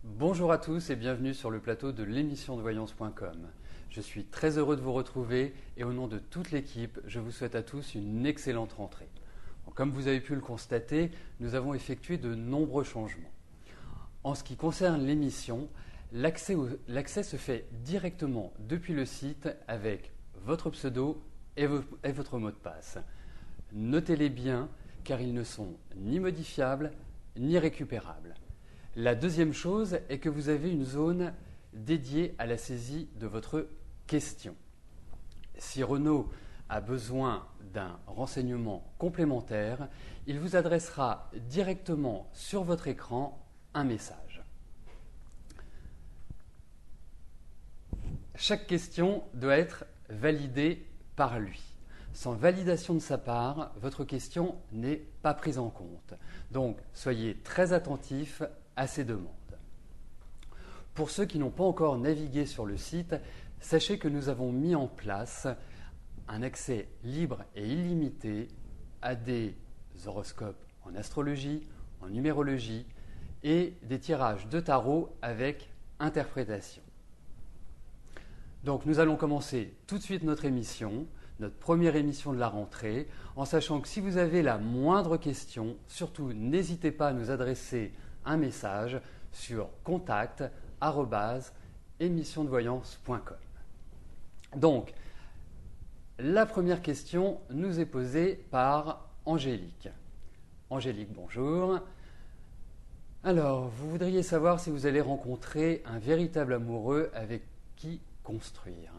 Bonjour à tous et bienvenue sur le plateau de l'émission de voyance.com. Je suis très heureux de vous retrouver et au nom de toute l'équipe, je vous souhaite à tous une excellente rentrée. Comme vous avez pu le constater, nous avons effectué de nombreux changements. En ce qui concerne l'émission, l'accès se fait directement depuis le site avec votre pseudo et votre mot de passe. Notez-les bien car ils ne sont ni modifiables ni récupérables. La deuxième chose est que vous avez une zone dédiée à la saisie de votre question. Si Renaud a besoin d'un renseignement complémentaire, il vous adressera directement sur votre écran un message. Chaque question doit être validée par lui. Sans validation de sa part, votre question n'est pas prise en compte. Donc, soyez très attentifs à ces demandes. Pour ceux qui n'ont pas encore navigué sur le site, sachez que nous avons mis en place un accès libre et illimité à des horoscopes en astrologie, en numérologie et des tirages de tarot avec interprétation. Donc nous allons commencer tout de suite notre émission, notre première émission de la rentrée, en sachant que si vous avez la moindre question, surtout n'hésitez pas à nous adresser un message sur contact@émissiondevoyance.com. Donc, la première question nous est posée par Angélique. Angélique, bonjour. Alors, vous voudriez savoir si vous allez rencontrer un véritable amoureux avec qui construire.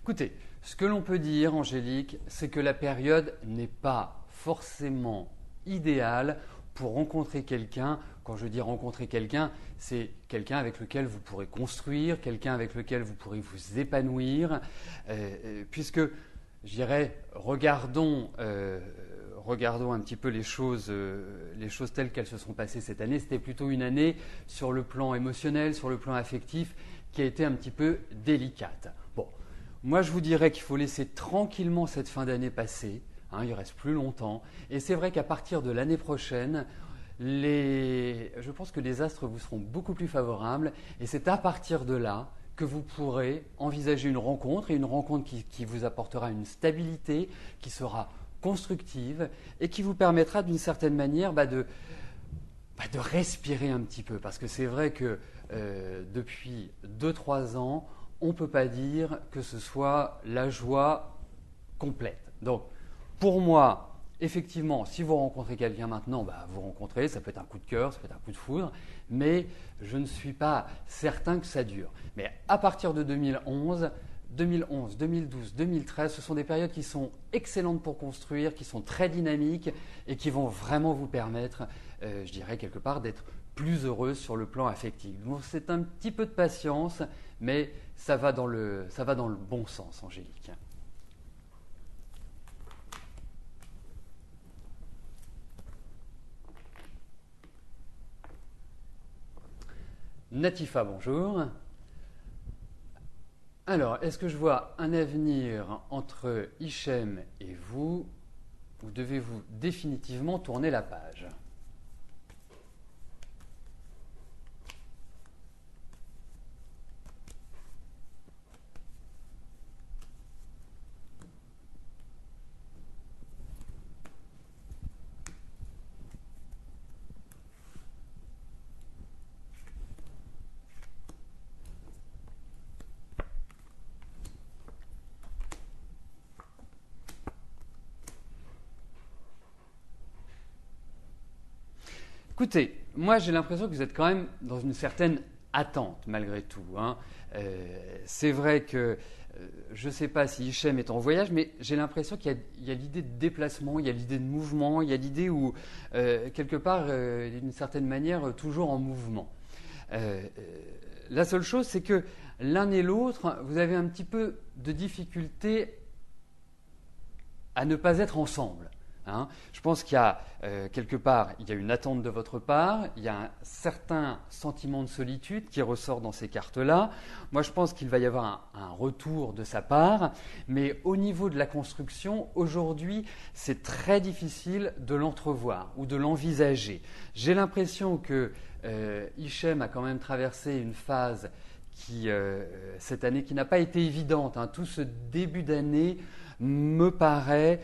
Écoutez, ce que l'on peut dire, Angélique, c'est que la période n'est pas forcément idéale pour rencontrer quelqu'un. Quand je dis rencontrer quelqu'un, c'est quelqu'un avec lequel vous pourrez construire, quelqu'un avec lequel vous pourrez vous épanouir, puisque, je dirais, regardons un petit peu les choses telles qu'elles se sont passées cette année. C'était plutôt une année sur le plan émotionnel, sur le plan affectif, qui a été un petit peu délicate. Bon. Moi, je vous dirais qu'il faut laisser tranquillement cette fin d'année passer. Il reste plus longtemps. Et c'est vrai qu'à partir de l'année prochaine, je pense que les astres vous seront beaucoup plus favorables. Et c'est à partir de là que vous pourrez envisager une rencontre, et une rencontre qui vous apportera une stabilité, qui sera constructive et qui vous permettra d'une certaine manière de respirer un petit peu. Parce que c'est vrai que depuis 2-3 ans, on ne peut pas dire que ce soit la joie complète. Donc, pour moi, effectivement, si vous rencontrez quelqu'un maintenant, vous rencontrez, ça peut être un coup de cœur, ça peut être un coup de foudre, mais je ne suis pas certain que ça dure. Mais à partir de 2011, 2012, 2013, ce sont des périodes qui sont excellentes pour construire, qui sont très dynamiques et qui vont vraiment vous permettre, je dirais quelque part, d'être plus heureux sur le plan affectif. Donc c'est un petit peu de patience, mais ça va dans le bon sens, Angélique. Natifa, bonjour. Alors, est-ce que je vois un avenir entre Hichem et vous, ou devez-vous définitivement tourner la page ? Écoutez, moi j'ai l'impression que vous êtes quand même dans une certaine attente malgré tout. C'est vrai que je ne sais pas si Hichem est en voyage, mais j'ai l'impression qu'il y a l'idée de déplacement, il y a l'idée de mouvement, il y a l'idée où quelque part, d'une certaine manière, toujours en mouvement. la seule chose, c'est que l'un et l'autre, vous avez un petit peu de difficulté à ne pas être ensemble. Hein. Je pense qu'il y a quelque part, il y a une attente de votre part, il y a un certain sentiment de solitude qui ressort dans ces cartes-là. Moi, je pense qu'il va y avoir un retour de sa part, mais au niveau de la construction, aujourd'hui, c'est très difficile de l'entrevoir ou de l'envisager. J'ai l'impression que Hichem a quand même traversé une phase cette année qui n'a pas été évidente. Hein. Tout ce début d'année m'apparaît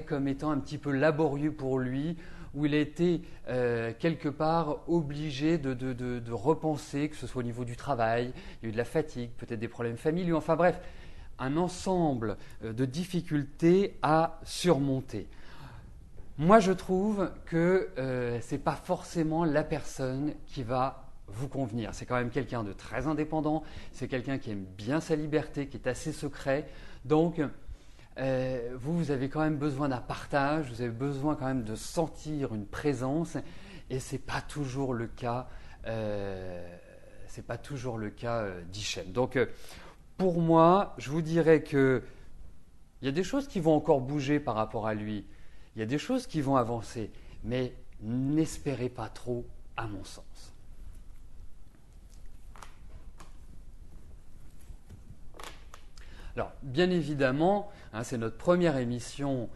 comme étant un petit peu laborieux pour lui, où il a été quelque part obligé de repenser, que ce soit au niveau du travail, il y a eu de la fatigue, peut-être des problèmes familiaux, enfin bref, un ensemble de difficultés à surmonter. Moi, je trouve que ce n'est pas forcément la personne qui va vous convenir. C'est quand même quelqu'un de très indépendant, c'est quelqu'un qui aime bien sa liberté, qui est assez secret. Donc, vous avez quand même besoin d'un partage, vous avez besoin quand même de sentir une présence, et c'est pas toujours le cas. D'Hichem. Donc, pour moi, je vous dirais que il y a des choses qui vont encore bouger par rapport à lui. Il y a des choses qui vont avancer, mais n'espérez pas trop, à mon sens. Alors, bien évidemment, hein, c'est notre première émission,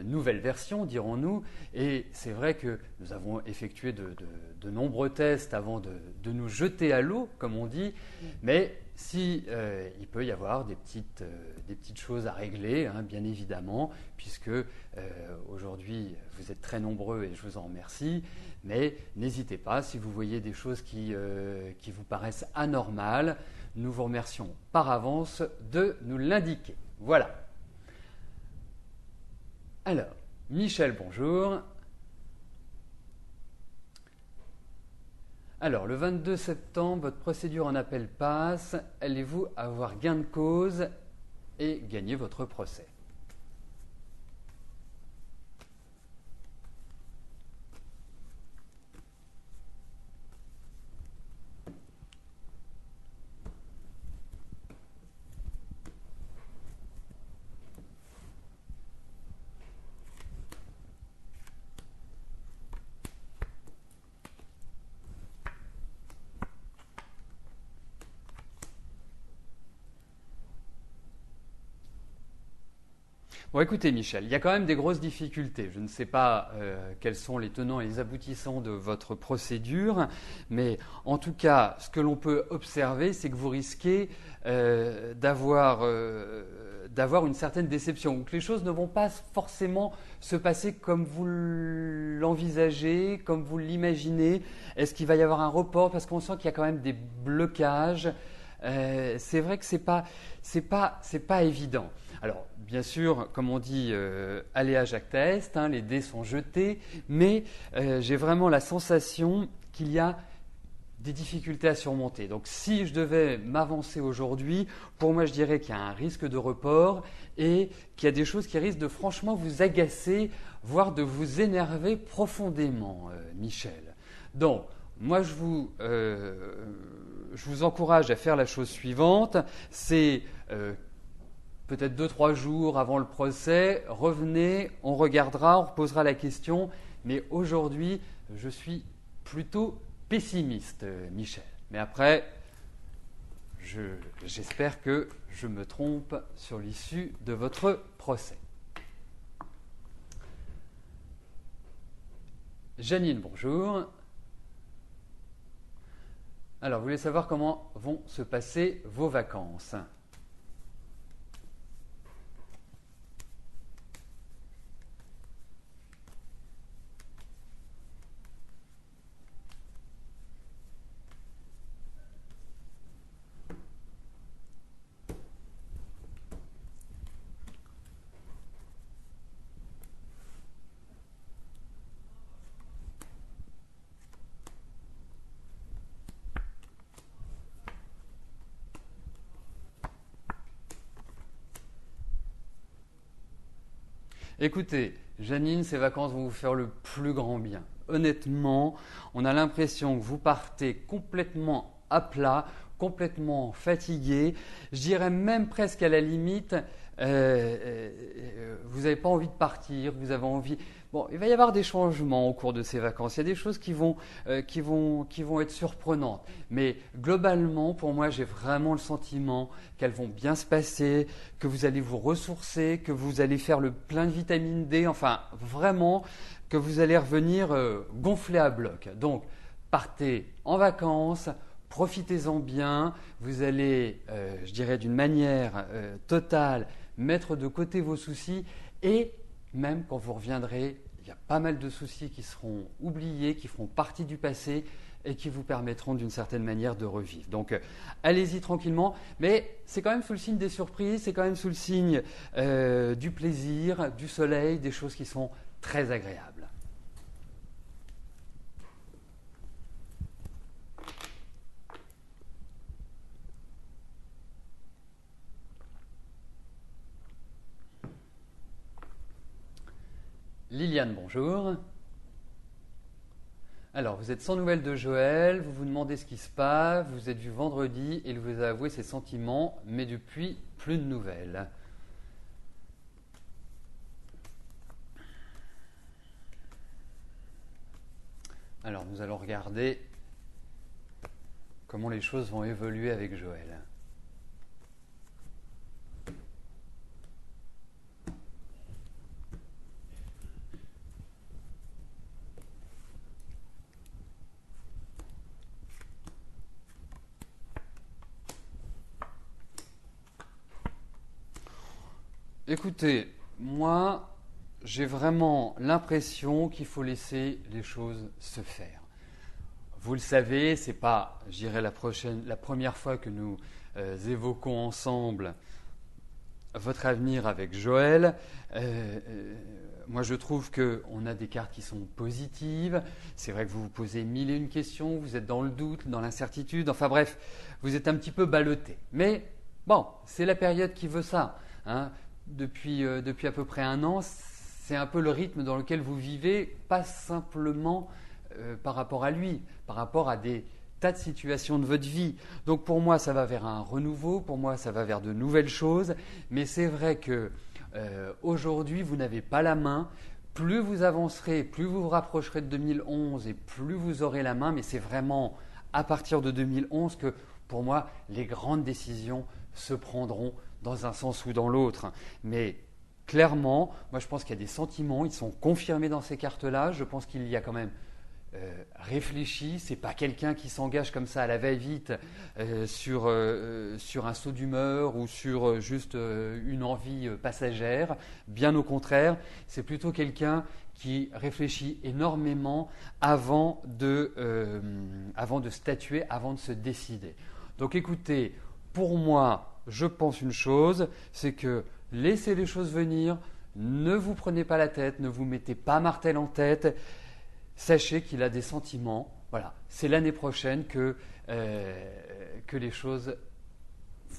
nouvelle version, dirons-nous, et c'est vrai que nous avons effectué de nombreux tests avant de nous jeter à l'eau, comme on dit, mais si il peut y avoir des petites choses à régler, hein, bien évidemment, puisque aujourd'hui vous êtes très nombreux et je vous en remercie, mais n'hésitez pas, si vous voyez des choses qui vous paraissent anormales, nous vous remercions par avance de nous l'indiquer. Voilà. Alors, Michel, bonjour. Alors, le 22 septembre, votre procédure en appel passe. Allez-vous avoir gain de cause et gagner votre procès? Bon, écoutez, Michel, il y a quand même des grosses difficultés. Je ne sais pas quels sont les tenants et les aboutissants de votre procédure, mais en tout cas, ce que l'on peut observer, c'est que vous risquez d'avoir une certaine déception, ou que les choses ne vont pas forcément se passer comme vous l'envisagez, comme vous l'imaginez. Est-ce qu'il va y avoir un report? Parce qu'on sent qu'il y a quand même des blocages. C'est vrai que c'est pas évident. Alors, bien sûr, comme on dit, aléa jacta est, hein, les dés sont jetés, mais j'ai vraiment la sensation qu'il y a des difficultés à surmonter. Donc, si je devais m'avancer aujourd'hui, pour moi, je dirais qu'il y a un risque de report et qu'il y a des choses qui risquent de franchement vous agacer, voire de vous énerver profondément, Michel. Donc, moi, je vous encourage à faire la chose suivante, c'est peut-être 2-3 jours avant le procès, revenez, on regardera, on reposera la question, mais aujourd'hui, je suis plutôt pessimiste, Michel. Mais après, j'espère que je me trompe sur l'issue de votre procès. Janine, bonjour. Alors, vous voulez savoir comment vont se passer vos vacances? Écoutez, Janine, ces vacances vont vous faire le plus grand bien. Honnêtement, on a l'impression que vous partez complètement à plat, complètement fatigué. Je dirais même presque à la limite, vous n'avez pas envie de partir, vous avez envie. Bon, il va y avoir des changements au cours de ces vacances. Il y a des choses qui vont être surprenantes. Mais globalement, pour moi, j'ai vraiment le sentiment qu'elles vont bien se passer, que vous allez vous ressourcer, que vous allez faire le plein de vitamine D. Enfin, vraiment, que vous allez revenir gonflé à bloc. Donc, partez en vacances. Profitez-en bien, vous allez, je dirais d'une manière totale, mettre de côté vos soucis et même quand vous reviendrez, il y a pas mal de soucis qui seront oubliés, qui feront partie du passé et qui vous permettront d'une certaine manière de revivre. Donc allez-y tranquillement, mais c'est quand même sous le signe des surprises, c'est quand même sous le signe du plaisir, du soleil, des choses qui sont très agréables. Liliane, bonjour. Alors, vous êtes sans nouvelles de Joël, vous vous demandez ce qui se passe, vous êtes vu vendredi et il vous a avoué ses sentiments, mais depuis, plus de nouvelles. Alors, nous allons regarder comment les choses vont évoluer avec Joël. Écoutez, moi, j'ai vraiment l'impression qu'il faut laisser les choses se faire. Vous le savez, c'est pas, je dirais, la première fois que nous évoquons ensemble votre avenir avec Joël. Moi, je trouve qu'on a des cartes qui sont positives. C'est vrai que vous vous posez mille et une questions, vous êtes dans le doute, dans l'incertitude. Enfin bref, vous êtes un petit peu ballotté. Mais bon, c'est la période qui veut ça. Hein. Depuis à peu près un an, c'est un peu le rythme dans lequel vous vivez, pas simplement par rapport à lui, par rapport à des tas de situations de votre vie. Donc pour moi, ça va vers un renouveau, pour moi, ça va vers de nouvelles choses, mais c'est vrai que aujourd'hui, vous n'avez pas la main. Plus vous avancerez, plus vous vous rapprocherez de 2011 et plus vous aurez la main, mais c'est vraiment à partir de 2011 que, pour moi, les grandes décisions se prendront dans un sens ou dans l'autre. Mais clairement, moi je pense qu'il y a des sentiments, ils sont confirmés dans ces cartes-là. Je pense qu'il y a quand même réfléchi. C'est pas quelqu'un qui s'engage comme ça à la va-vite sur un saut d'humeur ou sur juste une envie passagère. Bien au contraire, c'est plutôt quelqu'un qui réfléchit énormément avant de statuer, avant de se décider. Donc écoutez, pour moi, je pense une chose, c'est que laissez les choses venir, ne vous prenez pas la tête, ne vous mettez pas Martel en tête, sachez qu'il a des sentiments. Voilà, c'est l'année prochaine que les choses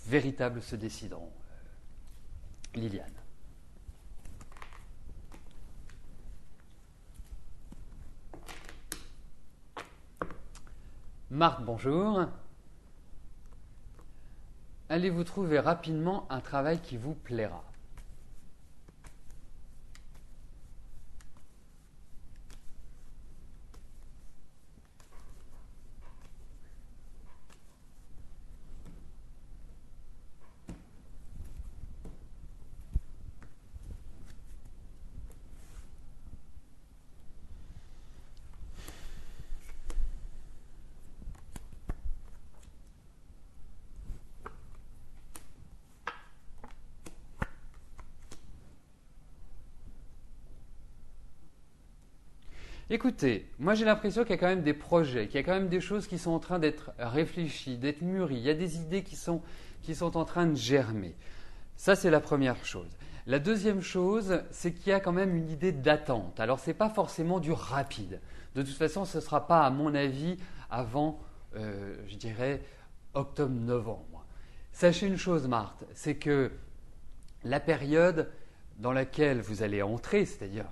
véritables se décideront. Liliane. Marthe, bonjour. Allez-vous trouver rapidement un travail qui vous plaira? Écoutez, moi j'ai l'impression qu'il y a quand même des projets, qu'il y a quand même des choses qui sont en train d'être réfléchies, d'être mûries. Il y a des idées qui sont en train de germer. Ça, c'est la première chose. La deuxième chose, c'est qu'il y a quand même une idée d'attente. Alors, ce n'est pas forcément du rapide. De toute façon, ce ne sera pas, à mon avis, avant, je dirais, octobre-novembre. Sachez une chose, Marthe, c'est que la période dans laquelle vous allez entrer, c'est-à-dire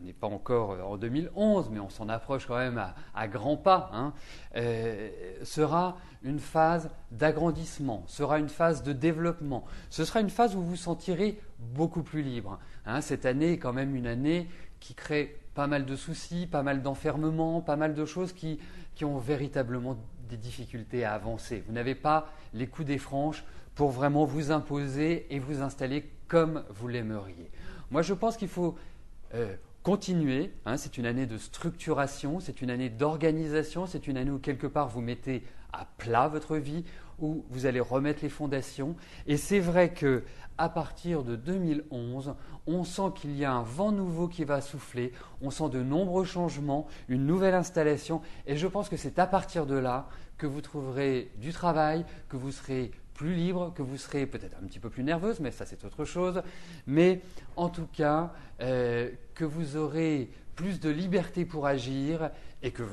on n'est pas encore en 2011, mais on s'en approche quand même à grands pas, hein, sera une phase d'agrandissement, sera une phase de développement. Ce sera une phase où vous vous sentirez beaucoup plus libre. Hein. Cette année est quand même une année qui crée pas mal de soucis, pas mal d'enfermements, pas mal de choses qui ont véritablement des difficultés à avancer. Vous n'avez pas les coups des franches pour vraiment vous imposer et vous installer comme vous l'aimeriez. Moi, je pense qu'il faut continuer. Hein, c'est une année de structuration, c'est une année d'organisation, c'est une année où quelque part vous mettez à plat votre vie, où vous allez remettre les fondations. Et c'est vrai que à partir de 2011, on sent qu'il y a un vent nouveau qui va souffler, on sent de nombreux changements, une nouvelle installation. Et je pense que c'est à partir de là que vous trouverez du travail, que vous serez plus libre, que vous serez peut-être un petit peu plus nerveuse, mais ça c'est autre chose, mais en tout cas que vous aurez plus de liberté pour agir et que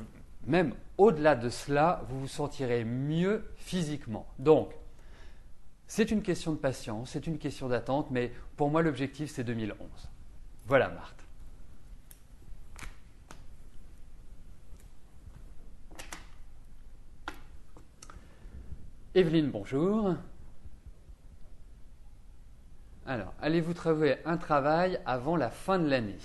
même au-delà de cela, vous vous sentirez mieux physiquement. Donc, c'est une question de patience, c'est une question d'attente, mais pour moi l'objectif c'est 2011. Voilà Marthe. Evelyne, bonjour. Alors, allez-vous trouver un travail avant la fin de l'année?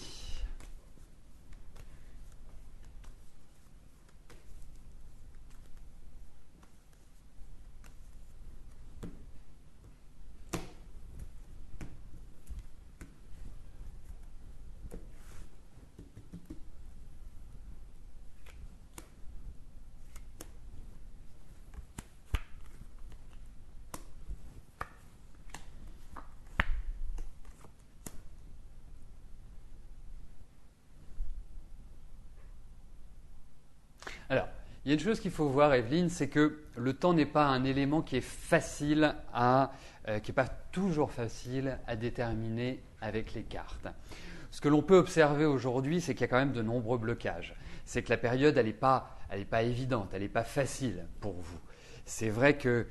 Alors, il y a une chose qu'il faut voir, Evelyne, c'est que le temps n'est pas un élément qui est facile qui n'est pas toujours facile à déterminer avec les cartes. Ce que l'on peut observer aujourd'hui, c'est qu'il y a quand même de nombreux blocages. C'est que la période, elle n'est pas évidente, elle n'est pas facile pour vous. C'est vrai que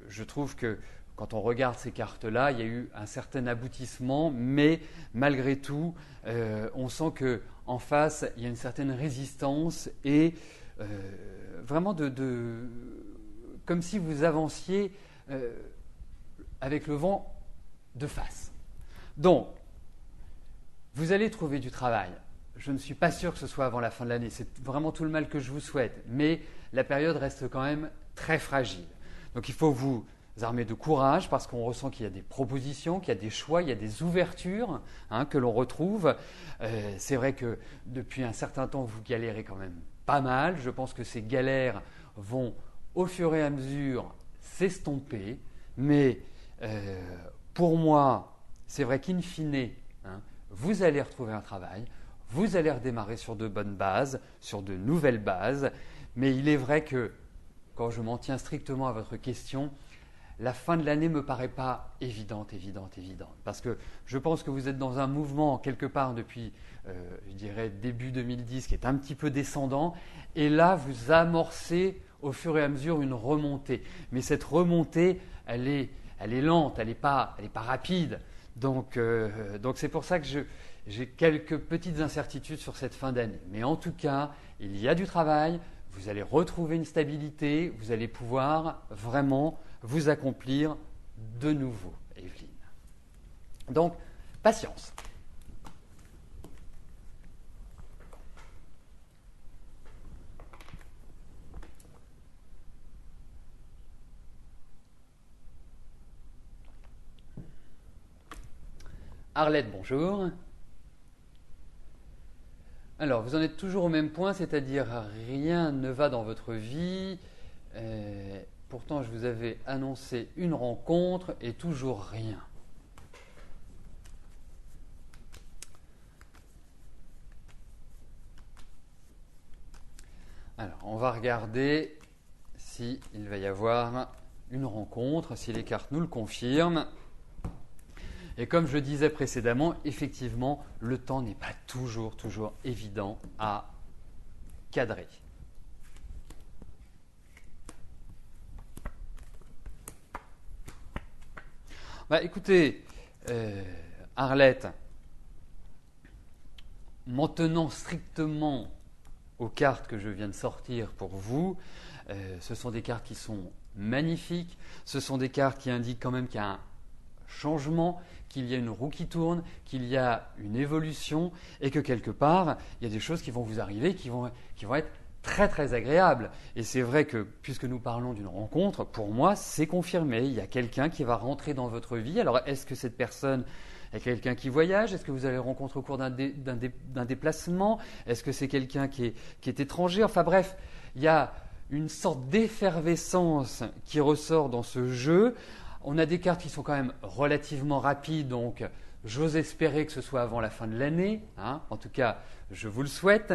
je trouve que quand on regarde ces cartes-là, il y a eu un certain aboutissement, mais malgré tout, on sent qu'en face, il y a une certaine résistance et vraiment comme si vous avanciez avec le vent de face. Donc, vous allez trouver du travail. Je ne suis pas sûr que ce soit avant la fin de l'année. C'est vraiment tout le mal que je vous souhaite. Mais la période reste quand même très fragile. Donc, il faut vous armer de courage parce qu'on ressent qu'il y a des propositions, qu'il y a des choix, il y a des ouvertures que l'on retrouve. C'est vrai que depuis un certain temps, vous galérez quand même pas mal. Je pense que ces galères vont au fur et à mesure s'estomper. Mais pour moi, c'est vrai qu'in fine, vous allez retrouver un travail, vous allez redémarrer sur de bonnes bases, sur de nouvelles bases. Mais il est vrai que quand je m'en tiens strictement à votre question, la fin de l'année ne me paraît pas évidente. Parce que je pense que vous êtes dans un mouvement quelque part depuis, je dirais, début 2010 qui est un petit peu descendant. Et là, vous amorcez au fur et à mesure une remontée. Mais cette remontée, elle est lente, elle n'est pas rapide. Donc c'est pour ça que j'ai quelques petites incertitudes sur cette fin d'année. Mais en tout cas, il y a du travail, vous allez retrouver une stabilité, vous allez pouvoir vraiment vous accomplir de nouveau, Evelyne. Donc, patience. Arlette, bonjour. Alors, vous en êtes toujours au même point, c'est-à-dire rien ne va dans votre vie. Pourtant, je vous avais annoncé une rencontre et toujours rien. Alors, on va regarder s'il va y avoir une rencontre, si les cartes nous le confirment. Et comme je disais précédemment, effectivement, le temps n'est pas toujours évident à cadrer. Écoutez, Arlette, m'en tenant strictement aux cartes que je viens de sortir pour vous, ce sont des cartes qui sont magnifiques, ce sont des cartes qui indiquent quand même qu'il y a un changement, qu'il y a une roue qui tourne, qu'il y a une évolution et que quelque part, il y a des choses qui vont vous arriver qui vont être très très agréables. Et c'est vrai que puisque nous parlons d'une rencontre, pour moi, c'est confirmé. Il y a quelqu'un qui va rentrer dans votre vie. Alors, est-ce que cette personne est quelqu'un qui voyage? Est-ce que vous allez le rencontrer au cours d'un déplacement? Est-ce que c'est quelqu'un qui est étranger? Enfin bref, il y a une sorte d'effervescence qui ressort dans ce jeu. On a des cartes qui sont quand même relativement rapides, donc j'ose espérer que ce soit avant la fin de l'année. En tout cas, je vous le souhaite.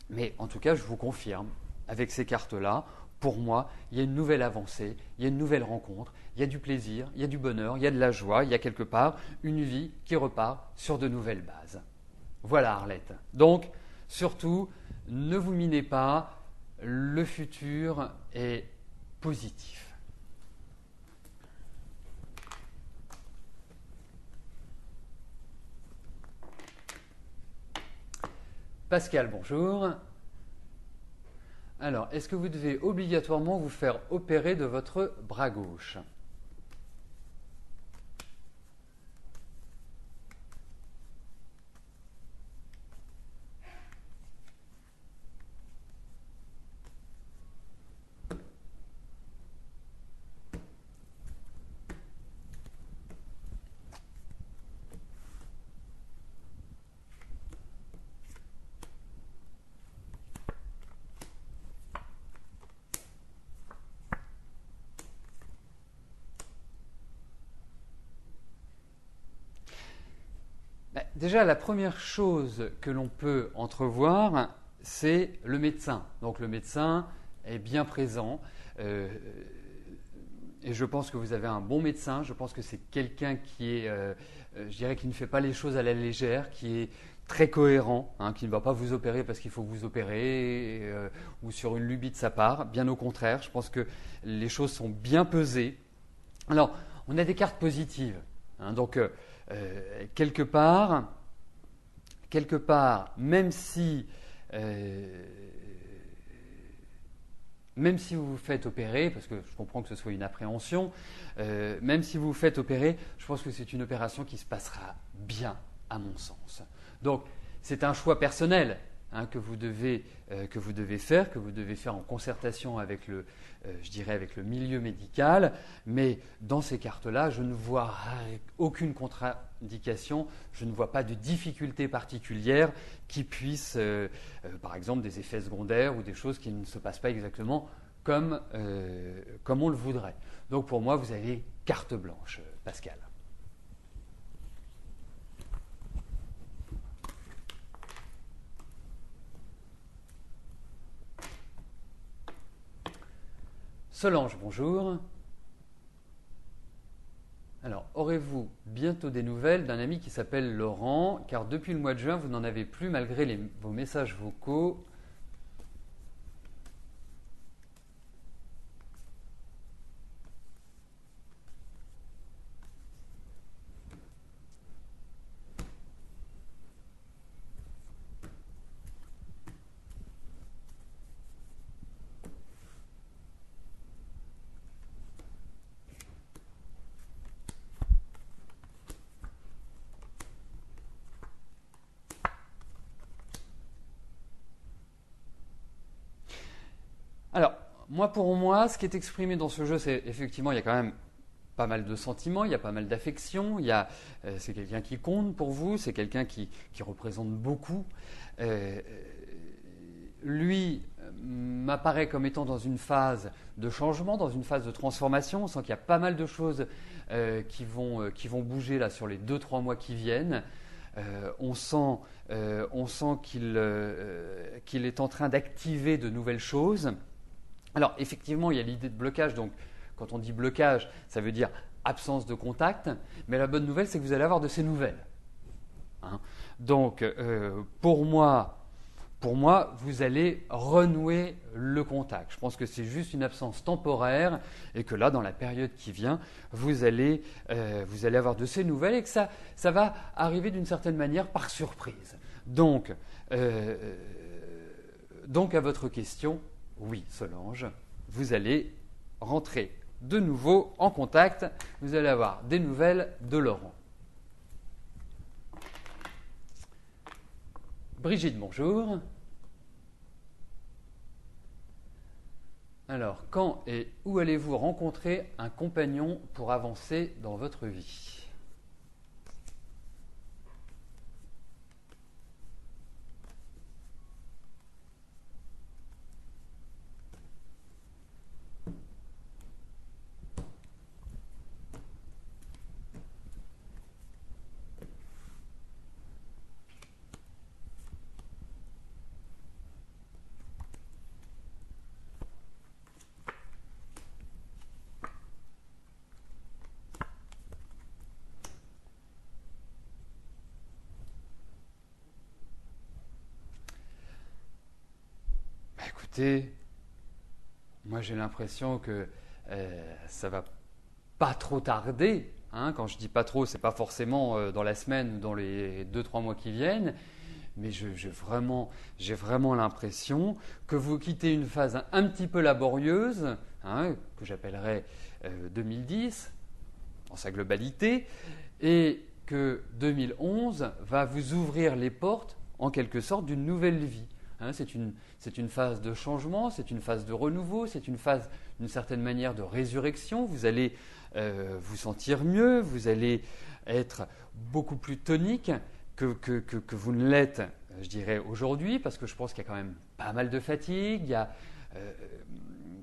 Mais en tout cas, je vous confirme, avec ces cartes-là, pour moi, il y a une nouvelle avancée, il y a une nouvelle rencontre, il y a du plaisir, il y a du bonheur, il y a de la joie, il y a quelque part une vie qui repart sur de nouvelles bases. Voilà Arlette. Donc, surtout, ne vous minez pas, le futur est positif. Pascal, bonjour. Alors, est-ce que vous devez obligatoirement vous faire opérer de votre bras gauche? Déjà, la première chose que l'on peut entrevoir, c'est le médecin. Donc le médecin est bien présent et je pense que vous avez un bon médecin. Je pense que c'est quelqu'un qui est, je dirais, qui ne fait pas les choses à la légère, qui est très cohérent, qui ne va pas vous opérer parce qu'il faut vous opérer ou sur une lubie de sa part. Bien au contraire, je pense que les choses sont bien pesées. Alors, on a des cartes positives. Donc, quelque part, même si vous vous faites opérer, parce que je comprends que ce soit une appréhension, même si vous vous faites opérer, je pense que c'est une opération qui se passera bien, à mon sens. Donc, c'est un choix personnel que vous devez faire en concertation avec avec le milieu médical. Mais dans ces cartes-là, je ne vois aucune contre-indication, je ne vois pas de difficulté particulière qui puisse, par exemple, des effets secondaires ou des choses qui ne se passent pas exactement comme on le voudrait. Donc pour moi, vous avez carte blanche, Pascal. Solange, bonjour. Alors, aurez-vous bientôt des nouvelles d'un ami qui s'appelle Laurent? Car depuis le mois de juin, vous n'en avez plus malgré vos messages vocaux. Alors, pour moi, ce qui est exprimé dans ce jeu, c'est effectivement, il y a quand même pas mal de sentiments, il y a pas mal d'affection, c'est quelqu'un qui compte pour vous, c'est quelqu'un qui représente beaucoup. Lui m'apparaît comme étant dans une phase de changement, dans une phase de transformation. On sent qu'il y a pas mal de choses qui vont bouger là sur les 2-3 mois qui viennent. On sent qu'il est en train d'activer de nouvelles choses. Alors effectivement, il y a l'idée de blocage. Donc quand on dit blocage, ça veut dire absence de contact. Mais la bonne nouvelle, c'est que vous allez avoir de ces nouvelles. Donc pour moi, vous allez renouer le contact. Je pense que c'est juste une absence temporaire et que là, dans la période qui vient, vous allez avoir de ces nouvelles et que ça va arriver d'une certaine manière par surprise. Donc, donc à votre question, oui Solange, vous allez rentrer de nouveau en contact, vous allez avoir des nouvelles de Laurent. Brigitte, bonjour. Alors, quand et où allez-vous rencontrer un compagnon pour avancer dans votre vie? Écoutez, moi j'ai l'impression que ça va pas trop tarder. Hein. Quand je dis pas trop, c'est pas forcément dans la semaine ou dans les 2-3 mois qui viennent, mais j'ai vraiment l'impression que vous quittez une phase un petit peu laborieuse, hein, que j'appellerais 2010 dans sa globalité, et que 2011 va vous ouvrir les portes en quelque sorte d'une nouvelle vie. Hein, c'est une phase de changement, c'est une phase de renouveau, c'est une phase d'une certaine manière de résurrection. Vous allez vous sentir mieux, vous allez être beaucoup plus tonique que vous ne l'êtes, je dirais, aujourd'hui, parce que je pense qu'il y a quand même pas mal de fatigue, il y a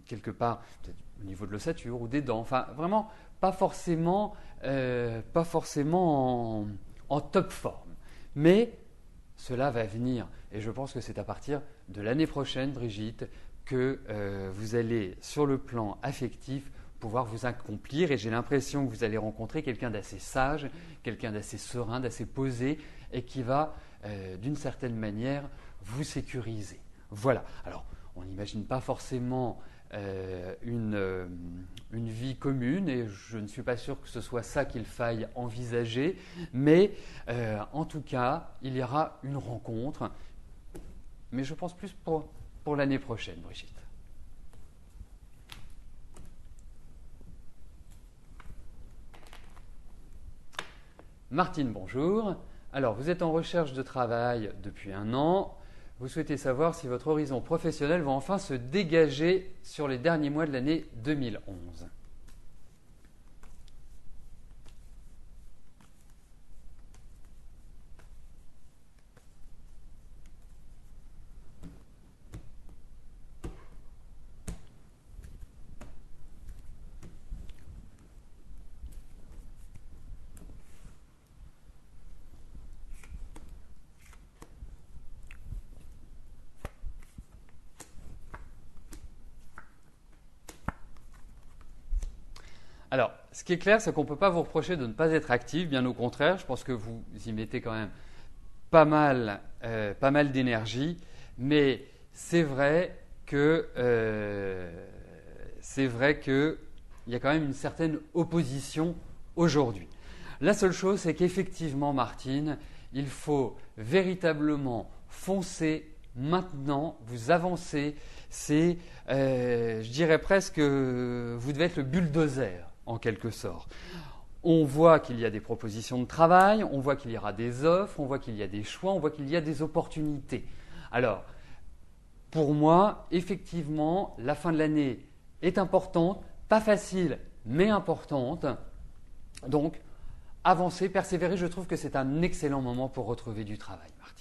quelque part, peut-être au niveau de l'ossature ou des dents, enfin vraiment pas forcément en top forme. Mais cela va venir. Et je pense que c'est à partir de l'année prochaine, Brigitte, que vous allez, sur le plan affectif, pouvoir vous accomplir. Et j'ai l'impression que vous allez rencontrer quelqu'un d'assez sage, quelqu'un d'assez serein, d'assez posé, et qui va, d'une certaine manière, vous sécuriser. Voilà. Alors, on n'imagine pas forcément une vie commune, et je ne suis pas sûr que ce soit ça qu'il faille envisager, mais en tout cas, il y aura une rencontre, mais je pense plus pour l'année prochaine, Brigitte. Martine, bonjour. Alors, vous êtes en recherche de travail depuis 1 an. Vous souhaitez savoir si votre horizon professionnel va enfin se dégager sur les derniers mois de l'année 2011. Alors, ce qui est clair, c'est qu'on ne peut pas vous reprocher de ne pas être actif, bien au contraire. Je pense que vous y mettez quand même pas mal d'énergie, mais c'est vrai que il y a quand même une certaine opposition aujourd'hui. La seule chose, c'est qu'effectivement, Martine, il faut véritablement foncer maintenant, vous avancez. C'est, je dirais presque, vous devez être le bulldozer en quelque sorte. On voit qu'il y a des propositions de travail, on voit qu'il y aura des offres, on voit qu'il y a des choix, on voit qu'il y a des opportunités. Alors, pour moi, effectivement, la fin de l'année est importante, pas facile, mais importante. Donc, avancer, persévérer, je trouve que c'est un excellent moment pour retrouver du travail, Martine.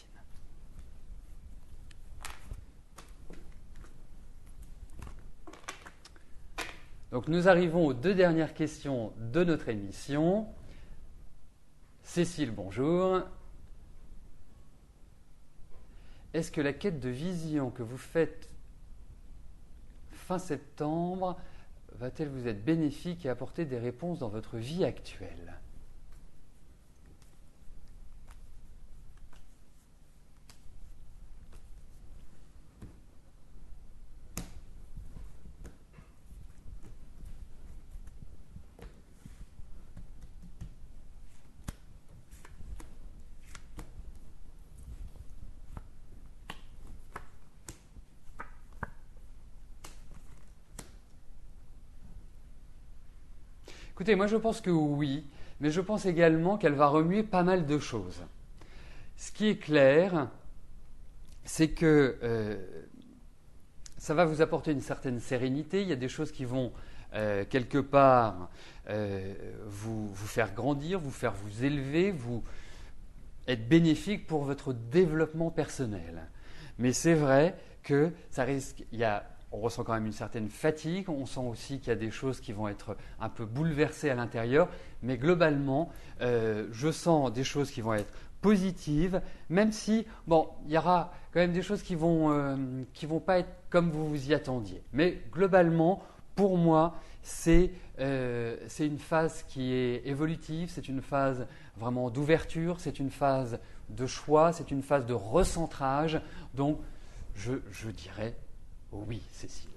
Donc nous arrivons aux 2 dernières questions de notre émission. Cécile, bonjour. Est-ce que la quête de vision que vous faites fin septembre va-t-elle vous être bénéfique et apporter des réponses dans votre vie actuelle ? Écoutez, moi je pense que oui, mais je pense également qu'elle va remuer pas mal de choses. Ce qui est clair, c'est que ça va vous apporter une certaine sérénité. Il y a des choses qui vont quelque part vous faire grandir, vous faire vous élever, vous être bénéfique pour votre développement personnel. Mais c'est vrai que ça risque, on ressent quand même une certaine fatigue, on sent aussi qu'il y a des choses qui vont être un peu bouleversées à l'intérieur, mais globalement, je sens des choses qui vont être positives, même si, bon, il y aura quand même des choses qui vont pas être comme vous vous y attendiez. Mais globalement, pour moi, c'est une phase qui est évolutive, c'est une phase vraiment d'ouverture, c'est une phase de choix, c'est une phase de recentrage. Donc, je dirais oui, Cécile.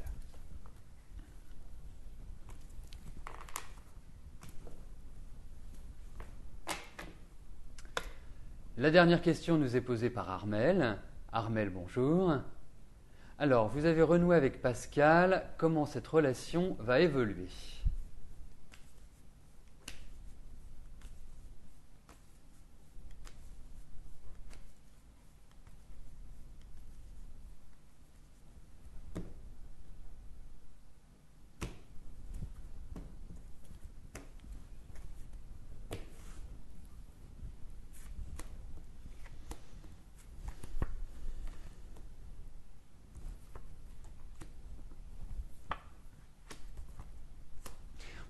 La dernière question nous est posée par Armel. Armel, bonjour. Alors, vous avez renoué avec Pascal. Comment cette relation va évoluer ?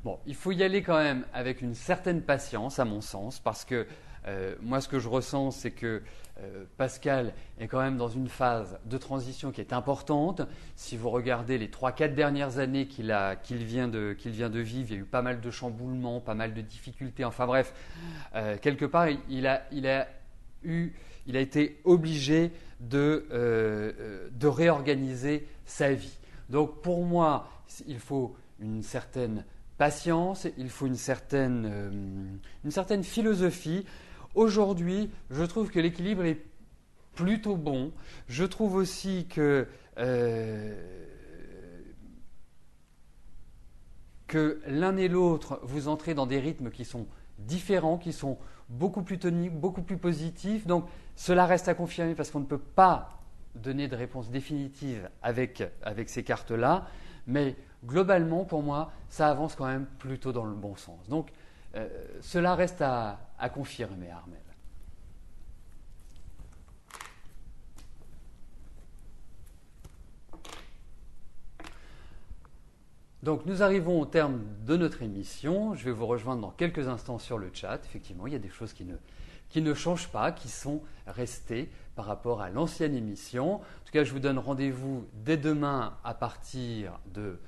Bon, il faut y aller quand même avec une certaine patience, à mon sens, parce que moi, ce que je ressens, c'est que Pascal est quand même dans une phase de transition qui est importante. Si vous regardez les 3-4 dernières années qu'il vient de vivre, il y a eu pas mal de chamboulements, pas mal de difficultés. Enfin bref, quelque part, il a été obligé de réorganiser sa vie. Donc pour moi, il faut une certaine patience, il faut une certaine philosophie. Aujourd'hui, je trouve que l'équilibre est plutôt bon. Je trouve aussi que l'un et l'autre, vous entrez dans des rythmes qui sont différents, qui sont beaucoup plus toniques, beaucoup plus positifs. Donc, cela reste à confirmer parce qu'on ne peut pas donner de réponse définitive avec ces cartes-là. Mais globalement, pour moi, ça avance quand même plutôt dans le bon sens. Donc, cela reste à confirmer, Armel. Donc, nous arrivons au terme de notre émission. Je vais vous rejoindre dans quelques instants sur le chat. Effectivement, il y a des choses qui ne changent pas, qui sont restées par rapport à l'ancienne émission. En tout cas, je vous donne rendez-vous dès demain à partir de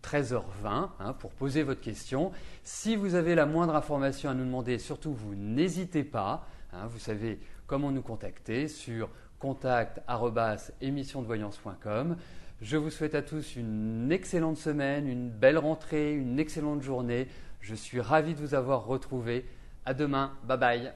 13h20 pour poser votre question. Si vous avez la moindre information à nous demander, surtout vous n'hésitez pas. Vous savez comment nous contacter sur contact@émissiondevoyance.com. Je vous souhaite à tous une excellente semaine, une belle rentrée, une excellente journée. Je suis ravi de vous avoir retrouvé. À demain. Bye bye.